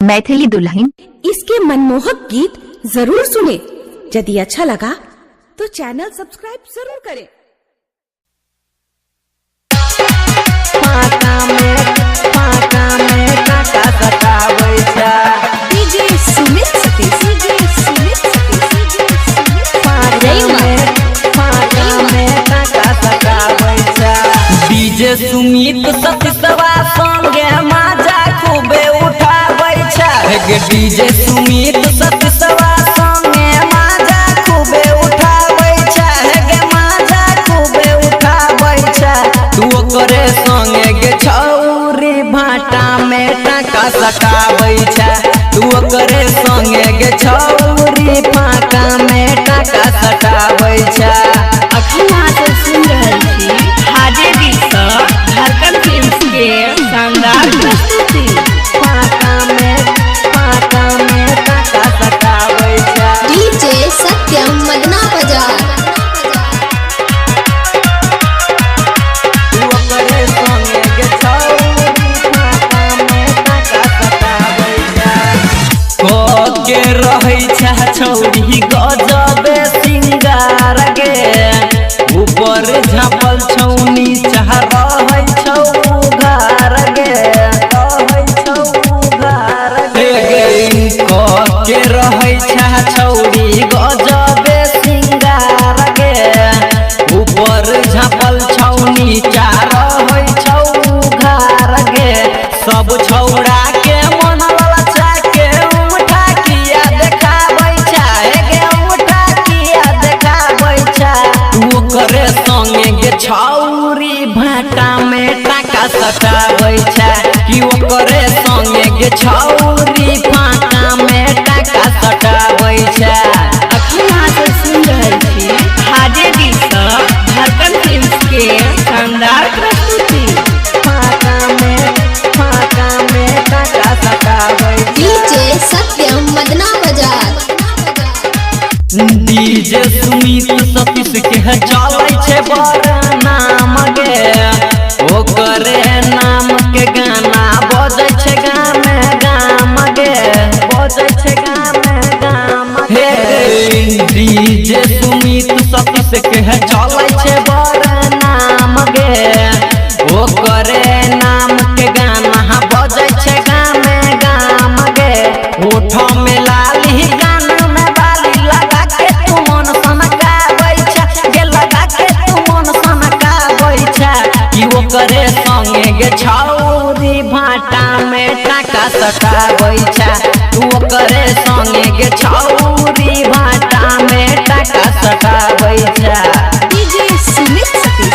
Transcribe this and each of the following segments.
मैथिली दुल्हन। इसके मनमोहक गीत जरूर सुने। यदि अच्छा लगा तो चैनल सब्सक्राइब जरूर करें। डीजे सुमित सतीश, डीजे सुमित सतीशवा संगे माजा खूबे उठाबै छै। डीजे सुमित सतीशवा संगे माजा खूबे उठाबै छै। गे माजा खूबे उठाबै छै। तू ओकरे संगे गे छौरी भाटा में टाका सटाबै छै। तू ओकरे संगे गे छौरी फाका में टाका सटाबै छै। अखन अहाँ सुन रहल छी हाजे दिलसँ झारखंड फिल्म्स के शानदार प्रस्तुति। टाका सटाबै छै। डीजे सत्यम मदना बाजार। तू ओकरे संगे गे छौरी फाका में टाका सटाबै छै। के रहै छै छौरी गजबे सिंगार गे। ऊपर झापल छौनी चाह रहै छौ घर गे। रहै छौ घर गे। के रहै छै छौरी गजबे सिंगार गे। ऊपर झापल छौनी चाह रहै छौ घर गे। सब छौड़ा के मन ललचा के उठा किया देखाबै छै। गे उठा किया देखाबै छै। तू करे संगे गे छौरी भाटा में टाका सटाबै छै। कि ओकरे संगे गे छौरी फाका में टाका सटाबै छै। अखन अहाँ सुन रहल छी हाजे दिलसँ झारखंड फिल्म्स के शानदार प्रस्तुति। फाका में टाका सटाबै छै। डीजे सत्यम मदना बाजार। डीजे सुमित सतीश के चलै छै बड़ नाम गे। ओकरे नाम के गाना बजै छै गाम गे। बजै छै गाम हे। डीजे सुमित सतीश के चलै छै बड़ नाम गे। ओकरे नाम के गाना बजै छै गाम गे। होठ में लाली कान में बाली लगा के तू मन सनकाबै छै। गे लगा के तू मन सनकाबै छै। कि ओकरे संगे गे छौरी भाटा में टाका सटाबै छै। तू ओकरे संगे गे छौरी भाटा में टाका सटाबै छै। डीजे सुमित सतीश,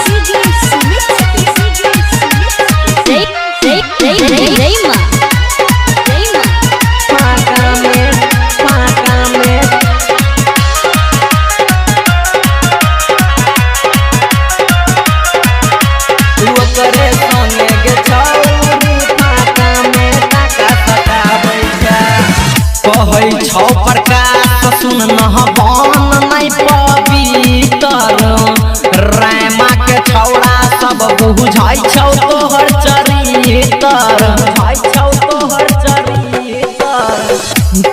फाका में तू ओकरे संगे गे छौरी फाका में टाका सटाबै छै। कहै छौ प्रकाश सुन नह बन नहीं पवित्र। रामा के छौड़ा सब बुझै छौ तोहर चरित्र।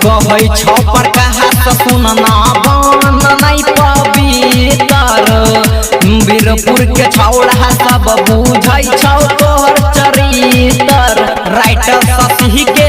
कहै छौ प्रकाश सुन न बन नहीं पवित्र। वीरपुर के छौड़ा सब बुझै छौ तोहर चरित्र। राइटर शशि के